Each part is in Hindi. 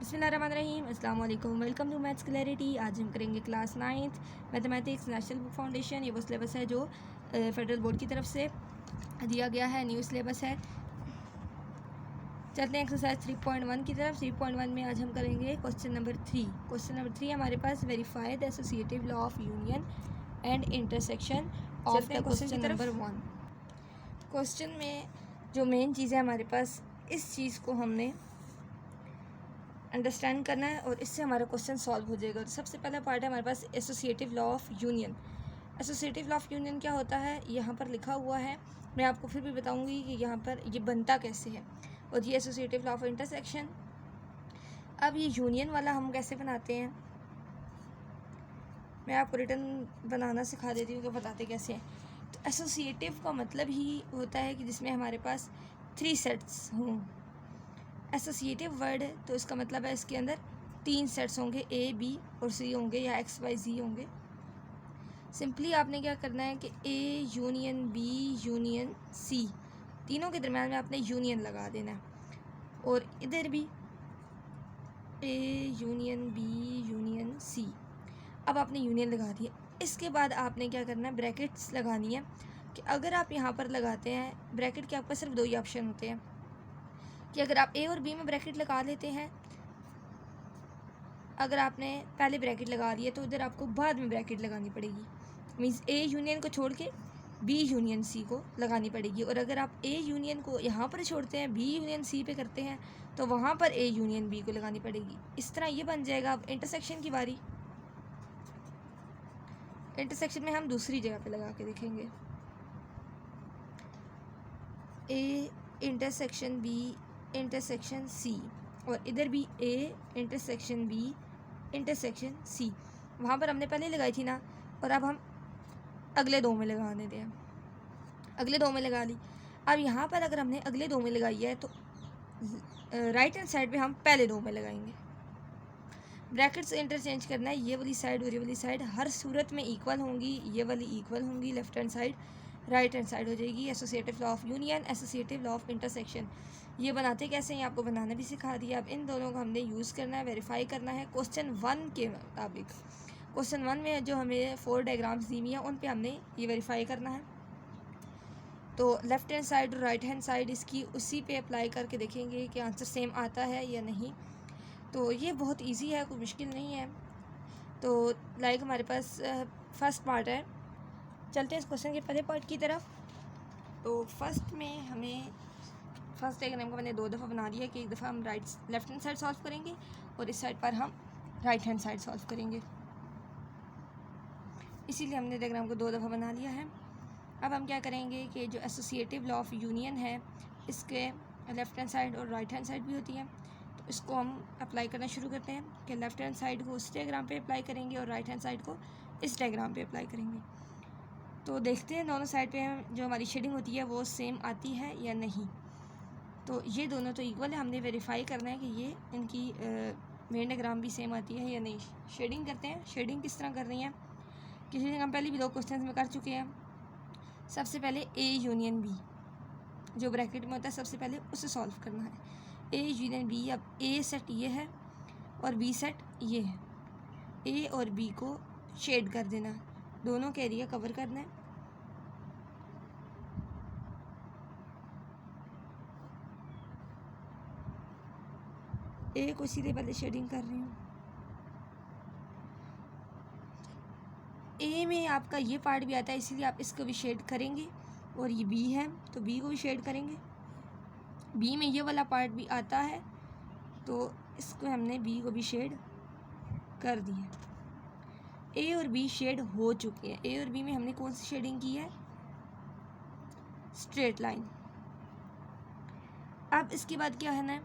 बिस्मिल्लाहिर्रहमानिर्रहीम, अस्सलाम वालेकुम। Welcome to maths clarity. आज हम करेंगे class 9th mathematics national book foundation. ये वो सिलेबस है जो फेडरल बोर्ड की तरफ से दिया गया है, न्यू सिलेबस है। चलते हैं एक्सरसाइज 3.1 की तरफ। 3.1 में आज हम करेंगे क्वेश्चन नंबर 3। क्वेश्चन नंबर 3 हमारे पास verify the associative law of union and intersection of the question number 1। क्वेश्चन में जो मेन चीज़ है हमारे पास, इस चीज़ को हमने अंडरस्टैंड करना है और इससे हमारा क्वेश्चन सॉल्व हो जाएगा। तो सबसे पहला पार्ट है हमारे पास associative law of union. Associative law of union क्या होता है, यहाँ पर लिखा हुआ है। मैं आपको फिर भी बताऊँगी कि यहाँ पर ये बनता कैसे है। और ये एसोसिएटिव लॉ ऑफ इंटरसेक्शन। अब ये यूनियन वाला हम कैसे बनाते हैं, मैं आपको रिटर्न बनाना सिखा देती हूँ कि बताते कैसे हैं। तो एसोसिएटिव का मतलब ही होता है कि जिसमें हमारे पास 3 सेट्स हों। एसोसिएटिव वर्ड है तो इसका मतलब है इसके अंदर 3 सेट्स होंगे, ए बी और सी होंगे, या एक्स वाई जी होंगे। सिंपली आपने क्या करना है कि A union B union C, तीनों के दरम्यान में आपने यूनियन लगा देना है। और इधर भी A union B union C, अब आपने यूनियन लगा दिया। इसके बाद आपने क्या करना है, ब्रैकेट्स लगानी है। कि अगर आप यहाँ पर लगाते हैं ब्रैकेट के, आपका सिर्फ 2 ही ऑप्शन होते हैं कि अगर आप ए और बी में ब्रैकेट लगा लेते हैं, अगर आपने पहले ब्रैकेट लगा दिया तो इधर आपको बाद में ब्रैकेट लगानी पड़ेगी। मीन्स ए यूनियन को छोड़ के बी यूनियन सी को लगानी पड़ेगी। और अगर आप ए यूनियन को यहाँ पर छोड़ते हैं, बी यूनियन सी पे करते हैं, तो वहाँ पर ए यूनियन बी को लगानी पड़ेगी। इस तरह ये बन जाएगा। अब इंटरसेक्शन की बारी। इंटरसेक्शन में हम दूसरी जगह पे लगा के देखेंगे। A intersection B intersection C, और इधर भी A intersection B intersection C. वहाँ पर हमने पहले लगाई थी ना, और अब हम अगले 2 में लगाने दें। अगले 2 में लगा ली। अब यहाँ पर अगर हमने अगले 2 में लगाई है तो राइट हैंड साइड पे हम पहले 2 में लगाएंगे। ब्रैकेट्स इंटरचेंज करना है। ये वाली साइड और ये वाली साइड हर सूरत में इक्वल होंगी। ये वाली इक्वल होंगी, left hand side right hand side हो जाएगी। Associative law of union, associative law of intersection. ये बनाते कैसे हैं, आपको बनाना भी सिखा दिया। अब इन दोनों को हमने यूज़ करना है, वेरीफाई करना है क्वेश्चन 1 के मुताबिक। क्वेश्चन 1 में जो हमें 4 डायग्राम्स दी हुई हैं उन पे हमने ये वेरीफाई करना है। तो लेफ़्ट हैंड साइड और राइट हैंड साइड इसकी उसी पे अप्लाई करके देखेंगे कि आंसर सेम आता है या नहीं। तो ये बहुत इजी है, कोई मुश्किल नहीं है। तो लाइक हमारे पास फर्स्ट पार्ट है। चलते हैं इस क्वेश्चन के पहले पार्ट की तरफ। तो फर्स्ट में हमें फर्स्ट डायग्राम को मैंने 2 दफ़ा बना दिया कि एक दफ़ा हम लेफ्ट हैंड साइड सॉल्व करेंगे और इस साइड पर हम राइट हैंड साइड सॉल्व करेंगे। इसीलिए हमने डायग्राम को 2 दफ़ा बना लिया है। अब हम क्या करेंगे कि जो एसोसिएटिव लॉ ऑफ यूनियन है, इसके लेफ़्ट हैंड साइड और राइट हैंड साइड भी होती है। तो इसको हम अप्लाई करना शुरू करते हैं कि लेफ़्ट हैंड साइड को उस डायग्राम पे अप्लाई करेंगे और राइट हैंड साइड को इस डायग्राम पे अप्लाई करेंगे। तो देखते हैं दोनों साइड पे जो हमारी शेडिंग होती है वो सेम आती है या नहीं। तो ये दोनों तो इक्वल है, हमने वेरीफाई करना है कि ये इनकी मेन डायग्राम भी सेम आती है या नहीं। शेडिंग करते हैं। शेडिंग किस तरह करनी है, कि शेडिंग हम पहले भी 2 क्वेश्चन में कर चुके हैं। सबसे पहले ए यूनियन बी जो ब्रैकेट में होता है, सबसे पहले उसे सॉल्व करना है। ए यूनियन बी, अब ए सेट ये है और बी सेट ये है। ए और बी को शेड कर देना है, दोनों का एरिया कवर करना है। ए को सीधे पहले शेडिंग कर रही हूँ। ए में आपका ये पार्ट भी आता है, इसीलिए आप इसको भी शेड करेंगे। और ये बी है तो बी को भी शेड करेंगे। बी में ये वाला पार्ट भी आता है तो इसको हमने बी को भी शेड कर दिया। ए और बी शेड हो चुके हैं। ए और बी में हमने कौन सी शेडिंग की है, स्ट्रेट लाइन। अब इसके बाद क्या है ना,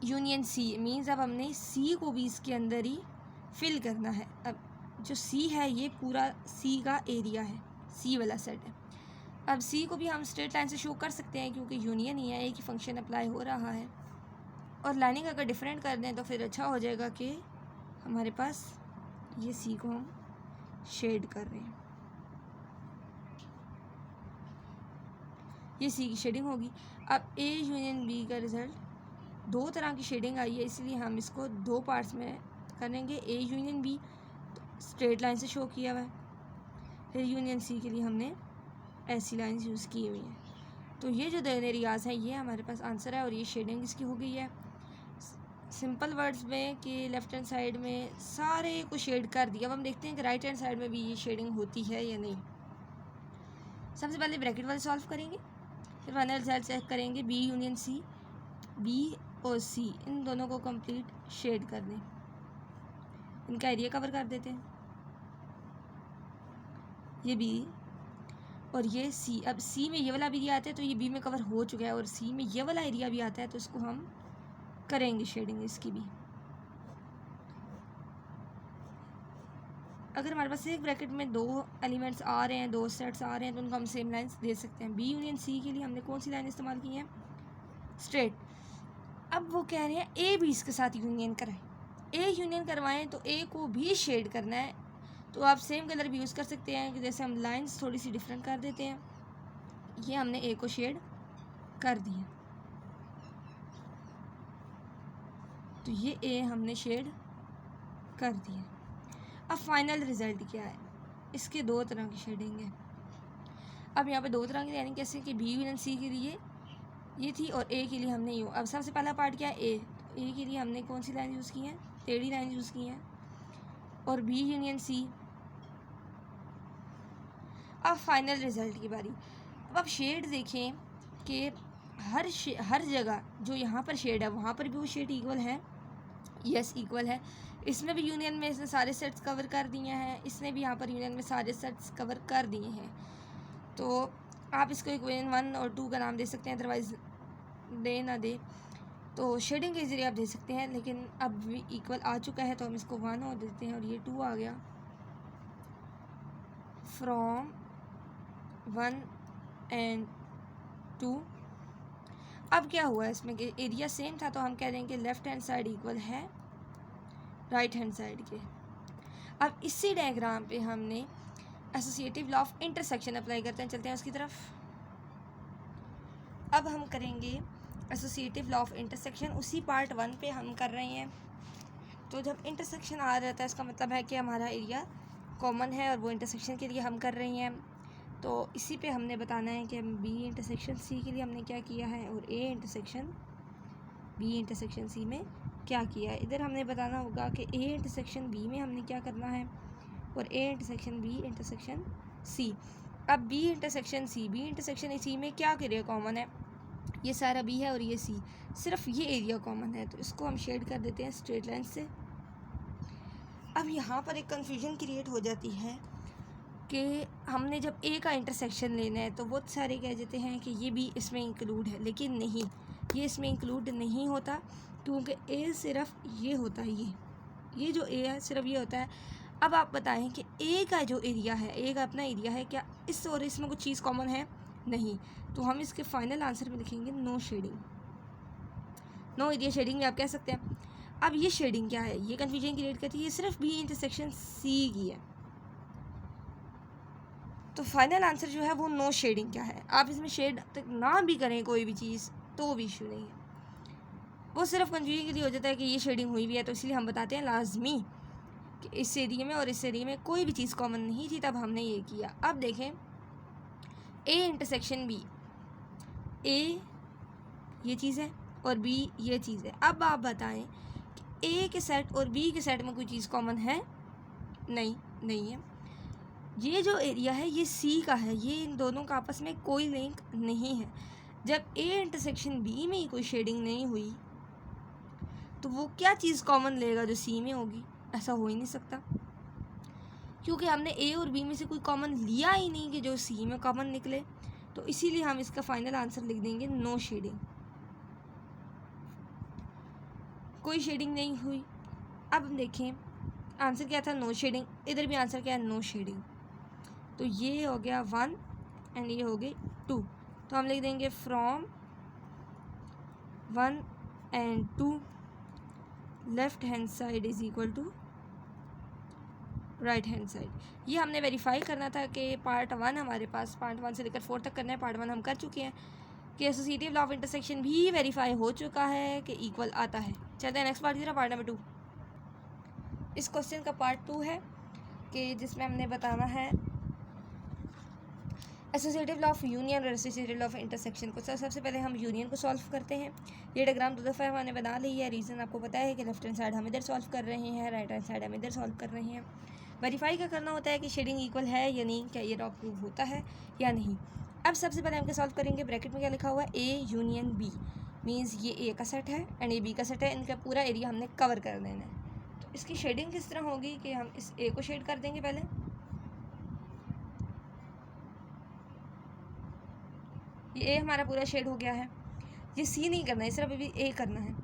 यूनियन सी मीन्स अब हमने सी को भी इसके अंदर ही फिल करना है। अब जो सी है ये पूरा सी का एरिया है, सी वाला सेट है। अब सी को भी हम स्ट्रेट लाइन से शो कर सकते हैं क्योंकि यूनियन ही है, एक ही फंक्शन अप्लाई हो रहा है। और लाइनिंग अगर डिफरेंट कर दें तो फिर अच्छा हो जाएगा कि हमारे पास ये सी को हम शेड कर रहे हैं, ये सी की शेडिंग होगी। अब ए यूनियन बी का रिज़ल्ट दो तरह की शेडिंग आई है, इसलिए हम इसको दो पार्ट्स में करेंगे। A union be straight line से शो किया हुआ है, फिर यूनियन सी के लिए हमने ऐसी लाइंस यूज़ की हुई हैं। तो ये जो दोनों एरियाज़ हैं ये हमारे पास आंसर है, और ये शेडिंग इसकी हो गई है। सिंपल वर्ड्स में कि लेफ़्ट हैंड साइड में सारे को शेड कर दिया। अब हम देखते हैं कि राइट हैंड साइड में भी ये शेडिंग होती है या नहीं। सबसे पहले ब्रैकेट वाले सॉल्व करेंगे, फिर फाइनल रिजल्ट चेक करेंगे। बी यूनियन सी, बी और सी इन दोनों को कंप्लीट शेड कर दें, इनका एरिया कवर कर देते हैं। ये बी और ये सी, अब सी में ये वाला भी एरिया आता है तो ये बी में कवर हो चुका है, और सी में ये वाला एरिया भी आता है तो इसको हम करेंगे शेडिंग इसकी भी। अगर हमारे पास एक ब्रैकेट में दो एलिमेंट्स आ रहे हैं, दो सेट्स आ रहे हैं, तो उनको हम सेम लाइंस दे सकते हैं। बी यूनियन सी के लिए हमने कौन सी लाइन इस्तेमाल की है? स्ट्रेट। अब वो कह रहे हैं ए भी इसके साथ यूनियन कराएं। ए यूनियन करवाएं तो ए को भी शेड करना है, तो आप सेम कलर भी यूज़ कर सकते हैं कि जैसे हम लाइंस थोड़ी सी डिफरेंट कर देते हैं। ये हमने ए को शेड कर दिया, तो ये ए हमने शेड कर दिया। अब फाइनल रिज़ल्ट क्या है? इसके दो तरह की शेडिंग है। अब यहाँ पे दो तरह की, यानी कैसे कि बी यूनियन सी के लिए ये थी और ए के लिए हमने यू। अब सबसे पहला पार्ट क्या है? ए के लिए हमने कौन सी लाइन यूज़ की है? टेढ़ी लाइन यूज़ की है। और बी यूनियन सी। अब फाइनल रिज़ल्ट की बारी। अब आप शेड देखें कि हर जगह जो यहाँ पर शेड है वहाँ पर भी वो शेड इक्वल है। यस, इक्वल है। इसमें भी यूनियन में इसने सारे सेट्स कवर कर दिए हैं, इसने भी यहाँ पर यूनियन में सारे सेट्स कवर कर दिए हैं। तो आप इसको इक्वेशन 1 और 2 का नाम दे सकते हैं, अदरवाइज़ दे ना दे तो शेडिंग के ज़रिए आप दे सकते हैं। लेकिन अब भी इक्वल आ चुका है तो हम इसको 1 और देते हैं, और ये 2 आ गया। From 1 and 2। अब क्या हुआ इसमें कि एरिया सेम था, तो हम कह देंगे लेफ़्ट हैंड साइड इक्वल है राइट हैंड साइड के। अब इसी डायग्राम पे हमने associative law of intersection apply करते हैं, चलते हैं उसकी तरफ। अब हम करेंगे एसोसिएटिव लॉ ऑफ इंटरसेक्शन, उसी पार्ट 1 पे हम कर रहे हैं। तो जब इंटरसेक्शन आ रहता है इसका मतलब है कि हमारा एरिया कॉमन है, और वो इंटरसेक्शन के लिए हम कर रहे हैं। तो इसी पे हमने बताना है कि बी इंटरसेक्शन सी के लिए हमने क्या किया है, और A intersection B intersection C में क्या किया है। इधर हमने बताना होगा कि ए इंटरसेक्शन बी में हमने क्या करना है, और A intersection B intersection C. अब बी इंटरसेक्शन सी में क्या एरिया कॉमन है? ये सारा बी है और ये सी, सिर्फ ये एरिया कॉमन है, तो इसको हम शेड कर देते हैं स्ट्रेट लाइन से। अब यहाँ पर एक कन्फ्यूजन क्रिएट हो जाती है कि हमने जब ए का इंटरसेक्शन लेना है तो बहुत सारे कह देते हैं कि ये भी इसमें इंक्लूड है, लेकिन नहीं, ये इसमें इंक्लूड नहीं होता, क्योंकि ए सिर्फ ये होता है, ये जो ए है सिर्फ ये होता है। अब आप बताएं कि ए का जो एरिया है, ए का अपना एरिया है, क्या इस और इसमें कुछ चीज़ कॉमन है? नहीं। तो हम इसके फाइनल आंसर में लिखेंगे no shading, no area shading में आप कह सकते हैं। अब ये शेडिंग क्या है, ये कन्फ्यूजन क्रिएट करती है, ये सिर्फ बी इंटरसेक्शन सी की है। तो फाइनल आंसर जो है वो नो शेडिंग क्या है। आप इसमें शेड तक ना भी करें कोई भी चीज़ तो भी इशू नहीं है, वो सिर्फ कन्फ्यूजन के लिए हो जाता है कि ये शेडिंग हुई भी है, तो इसलिए हम बताते हैं लाजमी कि इस एरिया में और इस एरिया में कोई भी चीज़ कॉमन नहीं थी, तब हमने ये किया। अब देखें ए इंटरसेक्शन बी, ए ये चीज़ है और बी ये चीज़ है। अब आप बताएं कि ए के सेट और बी के सेट में कोई चीज़ कॉमन है? नहीं है। ये जो एरिया है ये सी का है, ये इन दोनों का आपस में कोई लिंक नहीं है। जब ए इंटरसेक्शन बी में ही कोई शेडिंग नहीं हुई तो वो क्या चीज़ कॉमन लेगा जो सी में होगी? ऐसा हो ही नहीं सकता, क्योंकि हमने ए और बी में से कोई कॉमन लिया ही नहीं कि जो सी में कॉमन निकले। तो इसीलिए हम इसका फाइनल आंसर लिख देंगे नो शेडिंग, कोई शेडिंग नहीं हुई। अब देखें आंसर क्या था? No shading. इधर भी आंसर क्या है? No shading. तो ये हो गया 1 एंड ये हो गई 2। तो हम लिख देंगे from 1 and 2 left hand side is equal to right hand side. ये हमने वेरीफाई करना था कि पार्ट 1 हमारे पास, पार्ट 1 से लेकर 4 तक करना है। पार्ट 1 हम कर चुके हैं, कि एसोसिएटिव लॉ ऑफ इंटरसेक्शन भी वेरीफाई हो चुका है कि इक्वल आता है। चलते हैं नेक्स्ट पार्ट की तरफ, पार्ट नंबर 2। इस क्वेश्चन का पार्ट 2 है कि जिसमें हमने बताना है एसोसिएटिव लॉ ऑफ यूनियन और एसोसिएटिव लॉ ऑफ इंटरसेक्शन को। सबसे पहले हम यूनियन को सॉल्व करते हैं। ये डायग्राम 2 दफ़ा हमने बना ली है। रीज़न आपको पता है कि लेफ्ट हैंड साइड हम इधर सॉल्व कर रहे हैं, राइट हैंड साइड हम इधर सॉल्व कर रहे हैं। वेरीफाई का करना होता है कि शेडिंग इक्वल है या नहीं, क्या ये लॉ प्रूव होता है या नहीं। अब सबसे पहले हम क्या सॉल्व करेंगे, ब्रैकेट में क्या लिखा हुआ है, ए यूनियन बी, मीन्स ये ए का सेट है एंड ये बी का सेट है। इनका पूरा एरिया हमने कवर कर देना है। तो इसकी शेडिंग किस तरह होगी कि हम इस ए को शेड कर देंगे पहले, ये ए हमारा पूरा शेड हो गया है। ये सी नहीं करना है, सिर्फ अभी ए करना है।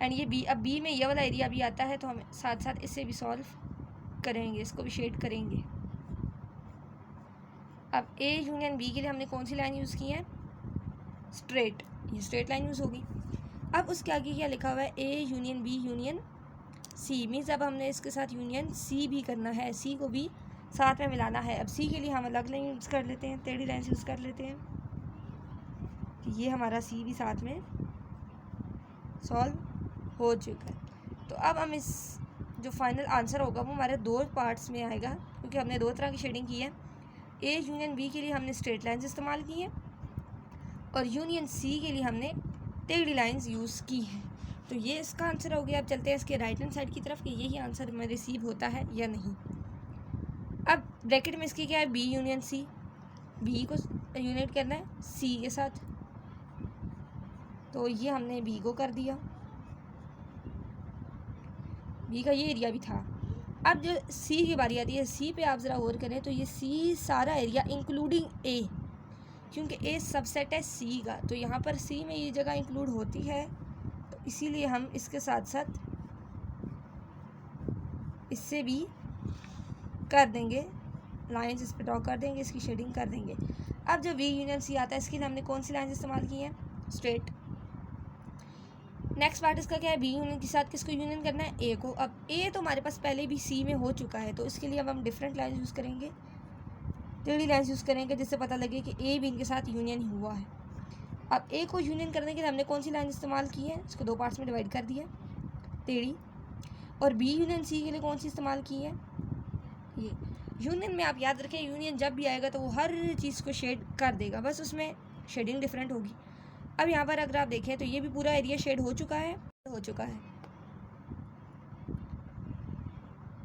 एंड ये बी, अब बी में ये वाला एरिया भी आता है तो हम साथ साथ इससे भी सॉल्व करेंगे, इसको भी शेड करेंगे। अब ए यूनियन बी के लिए हमने कौन सी लाइन यूज़ की है, स्ट्रेट, ये स्ट्रेट लाइन यूज़ होगी। अब उसके आगे क्या लिखा हुआ है, A union B union C, means अब हमने इसके साथ यूनियन सी भी करना है, सी को भी साथ में मिलाना है। अब सी के लिए हम अलग लाइन यूज़ कर लेते हैं, टेढ़ी लाइन यूज़ कर लेते हैं। ये हमारा सी भी साथ में सॉल्व हो चुका है। तो अब हम इस जो फाइनल आंसर होगा वो हमारे 2 पार्ट्स में आएगा, क्योंकि हमने 2 तरह की शेडिंग की है। ए यूनियन बी के लिए हमने स्ट्रेट लाइंस इस्तेमाल की हैं और यूनियन सी के लिए हमने टेढ़ी लाइंस यूज़ की हैं। तो ये इसका आंसर हो गया। अब चलते हैं इसके राइट हैंड साइड की तरफ कि यही आंसर हमें रिसीव होता है या नहीं। अब ब्रैकेट में इसकी क्या है, बी यूनियन सी, बी को यूनिट करना है सी के साथ, तो ये हमने बी को कर दिया, बी का ये एरिया भी था। अब जो सी की बारी आती है, सी पे आप ज़रा गौर करें तो ये सी सारा एरिया इंक्लूडिंग ए, क्योंकि ए सबसेट है सी का, तो यहाँ पर सी में ये जगह इंक्लूड होती है, तो इसीलिए हम इसके साथ साथ इससे भी कर देंगे लाइंस, इस पर ड्रॉ कर देंगे, इसकी शेडिंग कर देंगे। अब जब वी यूनियन सी आता है, इसके लिए हमने कौन सी लाइंस इस्तेमाल की हैं, स्ट्रेट। नेक्स्ट पार्ट इसका क्या है, बी यूनियन के साथ किसको यूनियन करना है, ए को। अब ए तो हमारे पास पहले भी सी में हो चुका है, तो इसके लिए अब हम डिफरेंट लाइन यूज़ करेंगे, टेढ़ी लाइन यूज़ करेंगे, जिससे पता लगे कि ए भी इनके साथ यूनियन हुआ है। अब ए को यूनियन करने के लिए हमने कौन सी लाइन इस्तेमाल की है, इसको 2 पार्ट्स में डिवाइड कर दिया, टेढ़ी। और बी यूनियन सी के लिए कौन सी इस्तेमाल की है, ये। यूनियन में आप याद रखें, यूनियन जब भी आएगा तो वो हर चीज़ को शेड कर देगा, बस उसमें शेडिंग डिफरेंट होगी। अब यहाँ पर अगर आप देखें तो ये भी पूरा एरिया शेड हो चुका है,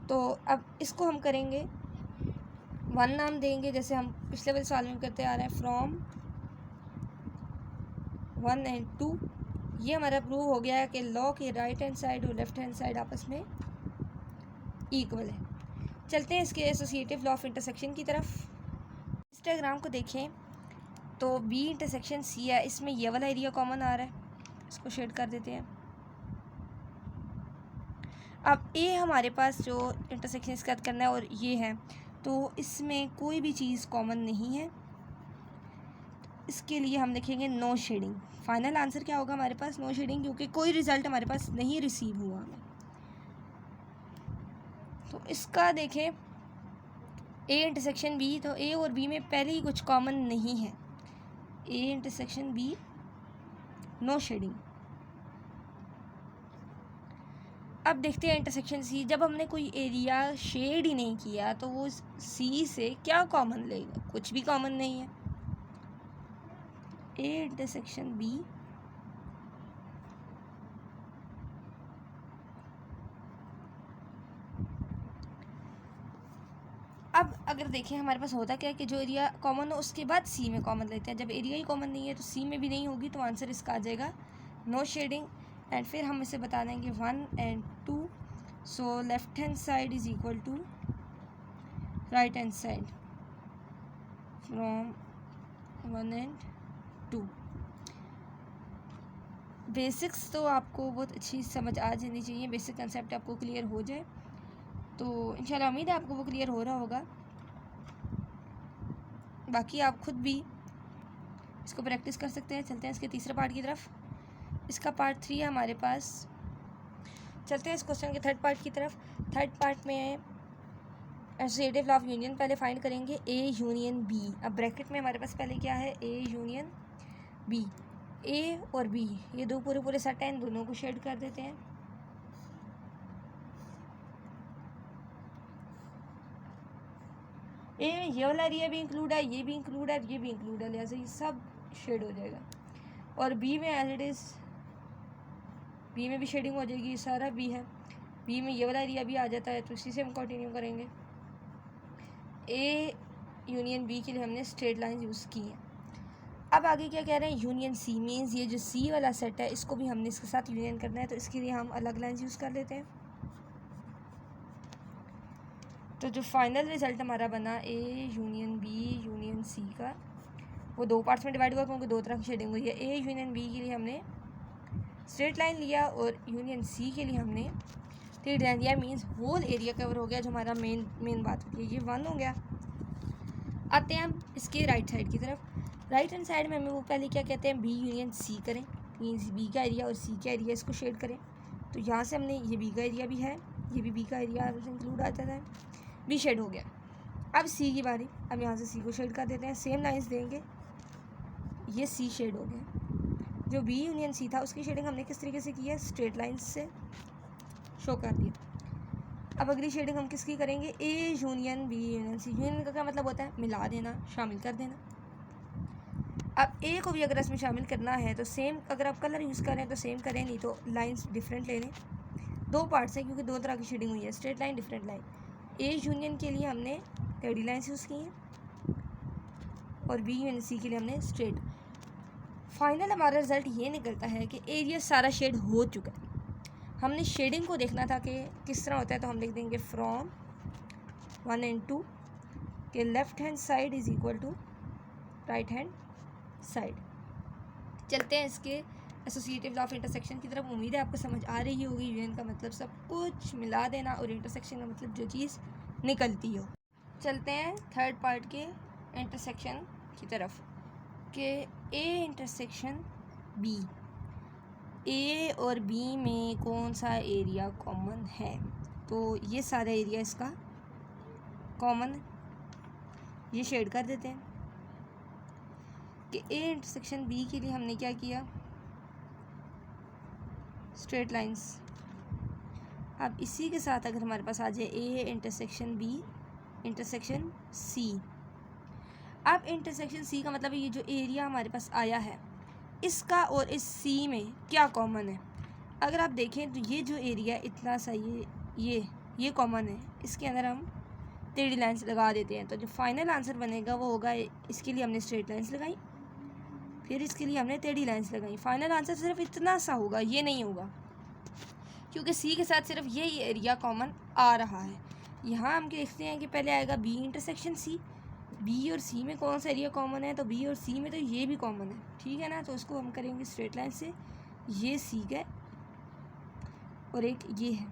तो अब इसको हम करेंगे 1 नाम देंगे, जैसे हम पिछले वाले सवाल में करते आ रहे हैं, फ्रॉम 1 एंड 2। ये हमारा प्रूव हो गया है कि लॉ के राइट हैंड साइड और लेफ्ट हैंड साइड आपस में इक्वल है। चलते हैं इसके एसोसिएटिव लॉ ऑफ इंटरसेक्शन की तरफ। इस डायग्राम को देखें तो बी इंटरसेक्शन सी है, इसमें ये वाला एरिया कॉमन आ रहा है, इसको शेड कर देते हैं। अब ए हमारे पास जो इंटरसेक्शन इसका करना है और ये है, तो इसमें कोई भी चीज़ कॉमन नहीं है, इसके लिए हम लिखेंगे नो शेडिंग। फाइनल आंसर क्या होगा हमारे पास, नो शेडिंग, क्योंकि कोई रिजल्ट हमारे पास नहीं रिसीव हुआ हमें। तो इसका देखें ए इंटरसेक्शन बी, तो ए और बी में पहले ही कुछ कॉमन नहीं है, A intersection B, no shading. अब देखते हैं इंटरसेक्शन सी, जब हमने कोई एरिया शेड ही नहीं किया तो वो सी से क्या कॉमन लेगा, कुछ भी कॉमन नहीं है। ए इंटरसेक्शन बी, अब अगर देखें हमारे पास होता क्या है कि जो एरिया कॉमन हो उसके बाद सी में कॉमन लेते हैं। जब एरिया ही कॉमन नहीं है तो सी में भी नहीं होगी, तो आंसर इसका आ जाएगा नो शेडिंग। एंड फिर हम इसे बता देंगे 1 and 2, so left hand side is equal to right hand side from 1 and 2। Basics तो आपको बहुत अच्छी समझ आ जानी चाहिए, बेसिक कंसेप्ट आपको क्लियर हो जाए, तो इंशाल्लाह उम्मीद है आपको वो क्लियर हो रहा होगा। बाकी आप खुद भी इसको प्रैक्टिस कर सकते हैं। चलते हैं इसके तीसरे पार्ट की तरफ। इसका पार्ट 3 है हमारे पास। चलते हैं इस क्वेश्चन के थर्ड पार्ट की तरफ। थर्ड पार्ट में एसोसिएटिव लॉ ऑफ यूनियन पहले फाइंड करेंगे, ए यूनियन बी। अब ब्रैकेट में हमारे पास पहले क्या है, ए यूनियन बी। ए और बी ये दो पूरे पूरे सेट हैं, इन दोनों को शेड कर देते हैं। ए में ये वाला एरिया भी इंक्लूड है, ये भी इंक्लूड है, ये भी इंक्लूड है, लिहाजा ये सब शेड हो जाएगा। और बी में एज इट इज़ बी में भी शेडिंग हो जाएगी, सारा बी है, बी में ये वाला एरिया भी आ जाता है, तो इसी से हम कंटिन्यू करेंगे। ए यूनियन बी के लिए हमने स्ट्रेट लाइन यूज़ की है। अब आगे क्या कह रहे हैं, यूनियन सी मीन्स ये जो सी वाला सेट है इसको भी हमने इसके साथ यूनियन करना है, तो इसके लिए हम अलग लाइन यूज़ कर लेते हैं। तो जो फाइनल रिजल्ट हमारा बना A union B union C का, वो दो पार्ट्स में डिवाइड हुआ क्योंकि दो तरह की शेडिंग हुई है। ए यूनियन बी के लिए हमने स्ट्रेट लाइन लिया और यूनियन सी के लिए हमने थ्रेड लाइन लिया, मीन्स होल एरिया कवर हो गया, जो हमारा मेन बात होती है। ये 1 हो गया। आते हैं हम इसके राइट साइड की तरफ। राइट हैंड साइड में हमें वो पहले क्या कहते हैं, बी यूनियन सी करें, मीन्स बी का एरिया और सी का एरिया इसको शेड करें। तो यहाँ से हमने ये बी का एरिया भी है, ये भी बी का एरिया इंक्लूड आ जाता है, बी शेड हो गया। अब सी की बारी, अब यहाँ से सी को शेड कर देते हैं, सेम लाइंस देंगे, ये सी शेड हो गया। जो बी यूनियन सी था उसकी शेडिंग हमने किस तरीके से की है, स्ट्रेट लाइंस से शो कर दिया। अब अगली शेडिंग हम किसकी करेंगे, A union B union C. Union का क्या मतलब होता है, मिला देना, शामिल कर देना। अब ए को भी अगर इसमें शामिल करना है तो सेम, अगर आप कलर यूज़ करें तो सेम करें, नहीं तो लाइंस डिफरेंट ले लें। दो पार्ट्स हैं क्योंकि दो तरह की शेडिंग हुई है, straight line different line. A union के लिए हमने टेढ़ी लाइन्स यूज़ की हैं और बी यूनियन सी के लिए हमने स्ट्रेट। फाइनल हमारा रिजल्ट ये निकलता है कि एरिया सारा शेड हो चुका है। हमने शेडिंग को देखना था कि किस तरह होता है, तो हम लिख देंगे फ्रॉम 1 and 2 के left hand side is equal to right hand side. चलते हैं इसके एसोसिएटिव लॉ ऑफ इंटरसेक्शन की तरफ। उम्मीद है आपको समझ आ रही होगी। यूनियन का मतलब सब कुछ मिला देना और इंटरसेक्शन का मतलब जो चीज़ निकलती हो। चलते हैं थर्ड पार्ट के इंटरसेक्शन की तरफ कि ए इंटरसेक्शन बी, ए और बी में कौन सा एरिया कॉमन है। तो ये सारा एरिया इसका कॉमन है, ये शेड कर देते हैं कि ए इंटरसेक्शन बी के लिए हमने क्या किया, स्ट्रेट लाइंस। अब इसी के साथ अगर हमारे पास आ जाए A intersection B intersection C. अब इंटरसेक्शन सी का मतलब ये जो एरिया हमारे पास आया है इसका और इस सी में क्या कॉमन है। अगर आप देखें तो ये जो एरिया इतना सा ये कॉमन है, इसके अंदर हम टेढ़ी लाइन्स लगा देते हैं। तो जो फाइनल आंसर बनेगा वो होगा, इसके लिए हमने स्ट्रेट लाइन्स लगाई, फिर इसके लिए हमने टेढ़ी लाइन्स लगाई। फाइनल आंसर सिर्फ इतना सा होगा, ये नहीं होगा क्योंकि सी के साथ सिर्फ ये एरिया कॉमन आ रहा है। यहाँ हम देखते हैं कि पहले आएगा बी इंटरसेक्शन सी, बी और सी में कौन सा एरिया कॉमन है, तो बी और सी में तो ये भी कॉमन है, ठीक है ना। तो उसको हम करेंगे स्ट्रेट लाइन से, ये सी का और एक ये है,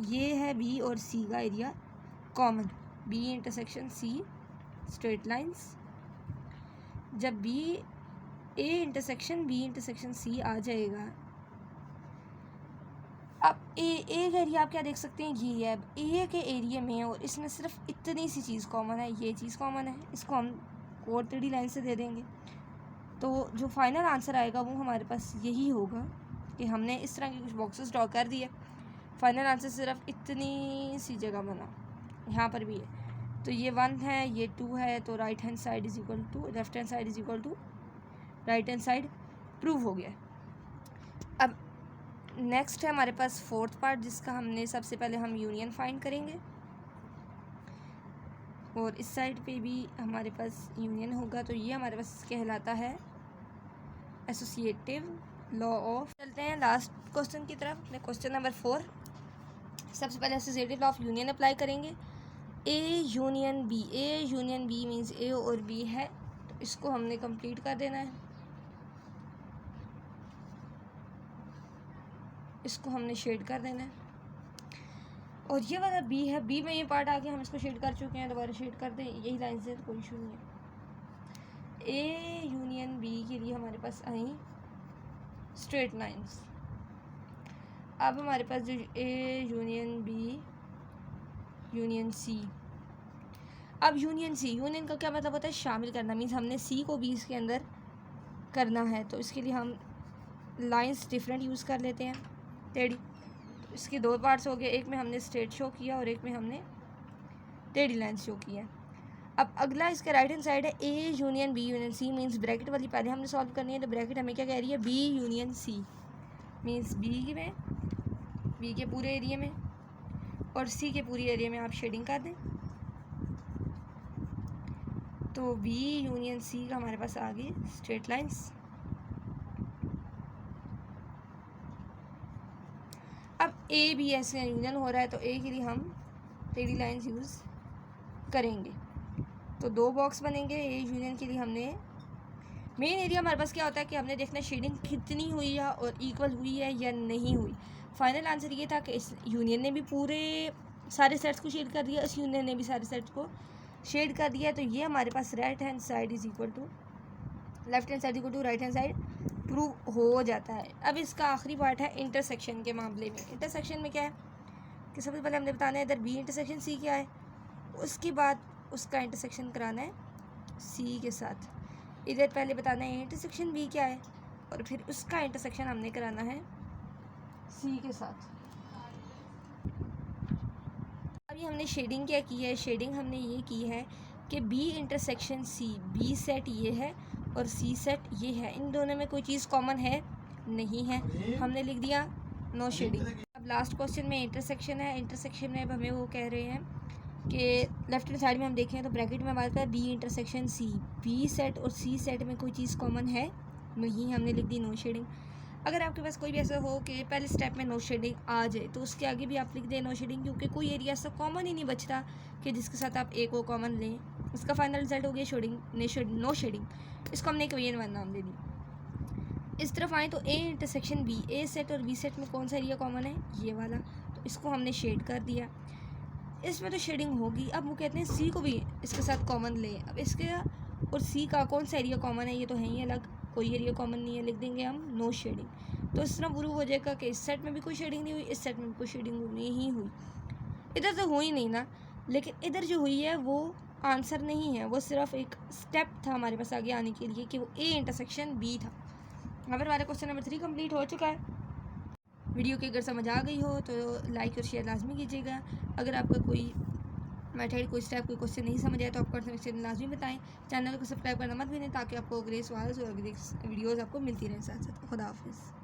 ये है बी और सी का area common, B intersection C straight lines. जब B A intersection B intersection C आ जाएगा, अब ए का एरिया आप क्या देख सकते हैं, ये है। अब ए के एरिया में और इसमें सिर्फ इतनी सी चीज़ कॉमन है, ये चीज़ कॉमन है, इसको हम कोड 3D लाइन से दे देंगे। तो जो फाइनल आंसर आएगा वो हमारे पास यही होगा कि हमने इस तरह के कुछ बॉक्सेस ड्रॉ कर दिए, फाइनल आंसर सिर्फ इतनी सी जगह बना, यहाँ पर भी है। तो ये 1 है, ये 2 है, तो right hand side is equal to left hand side is equal to right hand side prove हो गया। अब नेक्स्ट है हमारे पास फोर्थ पार्ट, जिसका हमने सबसे पहले हम यूनियन फाइंड करेंगे और इस साइड पे भी हमारे पास यूनियन होगा। तो ये हमारे पास कहलाता है एसोसिएटिव लॉ ऑफ। चलते हैं लास्ट क्वेश्चन की तरफ, क्वेश्चन नंबर 4। सबसे पहले associative law of union apply करेंगे। ए यूनियन बी मीन्स ए और बी है, तो इसको हमने कंप्लीट कर देना है, इसको हमने शेड कर देना है। और ये वाला बी है, बी में ये पार्ट आ गया, हम इसको शेड कर चुके हैं, दोबारा शेड कर दें, यही लाइन से, तो कोई इशू नहीं है। ए यूनियन बी के लिए हमारे पास आई स्ट्रेट लाइंस। अब हमारे पास जो A union B union C, अब यूनियन सी, यूनियन का क्या मतलब होता है? शामिल करना। मीन्स हमने सी को भी इसके अंदर करना है, तो इसके लिए हम लाइंस डिफरेंट यूज़ कर लेते हैं, टेढ़ी। तो इसके दो पार्ट्स हो गए, एक में हमने स्ट्रेट शो किया और एक में हमने टेढ़ी लाइन शो किया। अब अगला इसका राइट हैंड साइड है A union B union C. Means bracket वाली पहले हमने सॉल्व करनी है, तो ब्रैकेट हमें क्या कह रही है? B union C. Means B के पूरे एरिया में और सी के पूरे एरिया में आप शेडिंग कर दें, तो बी यूनियन सी का हमारे पास आ गई स्ट्रेट लाइंस। अब ए बी ऐसे यूनियन हो रहा है, तो ए के लिए हम टेढ़ी लाइंस यूज़ करेंगे, तो दो बॉक्स बनेंगे। ए यूनियन के लिए हमने मेन एरिया हमारे पास क्या होता है कि हमने देखना शेडिंग कितनी हुई है और इक्वल हुई है या नहीं हुई। फाइनल आंसर ये था कि इस यूनियन ने भी पूरे सारे सेट्स को शेड कर दिया, इस यूनियन ने भी सारे सेट्स को शेड कर दिया, तो ये हमारे पास right hand side is equal to left hand side equal to right hand side prove हो जाता है। अब इसका आखिरी पार्ट है इंटरसेक्शन के मामले में। इंटरसेक्शन में क्या है कि सबसे पहले हमने बताना है इधर बी इंटरसेक्शन सी क्या है, उसके बाद उसका इंटरसेक्शन कराना है सी के साथ। इधर पहले बताना है इंटरसेक्शन बी क्या है और फिर उसका इंटरसेक्शन हमने कराना है सी के साथ। अभी हमने शेडिंग क्या की है? शेडिंग हमने ये की है कि B intersection C, B set ये है और सी सेट ये है, इन दोनों में कोई चीज़ कॉमन है नहीं है, हमने लिख दिया नो शेडिंग। अब लास्ट क्वेश्चन में इंटरसेक्शन है। इंटरसेक्शन में अब हमें वो कह रहे हैं कि लेफ्ट हैंड साइड में हम देखें तो ब्रैकेट में हमारे पास B intersection C, B set और सी सेट में कोई चीज़ कॉमन है नहीं, हमने लिख दी नो शेडिंग। अगर आपके पास कोई भी ऐसा हो कि पहले स्टेप में नो शेडिंग आ जाए, तो उसके आगे भी आप लिख दें नो शेडिंग, क्योंकि कोई एरिया ऐसा कॉमन ही नहीं बचता कि जिसके साथ आप एक को कॉमन लें। इसका फाइनल रिजल्ट हो गया शेडिंग, नो शेडिंग। इसको हमने एक वन नाम दे दी। इस तरफ आए तो A intersection B, A set और बी सेट में कौन सा एरिया कॉमन है? ये वाला, तो इसको हमने शेड कर दिया। इसमें तो शेडिंग होगी। अब वो कहते हैं सी को भी इसके साथ कॉमन लें। अब इसके और सी का कौन सा एरिया कॉमन है? ये तो है ही अलग, कोई एरिया कॉमन नहीं है, लिख देंगे हम नो शेडिंग। तो इस तरह प्रूव हो जाएगा कि इस सेट में भी कोई शेडिंग नहीं हुई, इस सेट में भी कोई शेडिंग नहीं हुई। इधर तो हुई नहीं ना, लेकिन इधर जो हुई है वो आंसर नहीं है, वो सिर्फ एक स्टेप था हमारे पास आगे आने के लिए कि वो ए इंटरसेक्शन बी था। यहाँ पर हमारा क्वेश्चन नंबर 3 कंप्लीट हो चुका है। वीडियो की अगर समझ आ गई हो तो लाइक और शेयर लाजमी कीजिएगा। अगर आपका कोई मेथड, कोई स्टेप, कोई क्वेश्चन नहीं समझ आए तो आप कमेंट सेक्शन में लाजमी बताएं। चैनल को सब्सक्राइब करना मत भूलें ताकि आपको अगले सवाल और अगले वीडियोज़ आपको मिलती रहें साथ साथ। खुदा हाफिज़।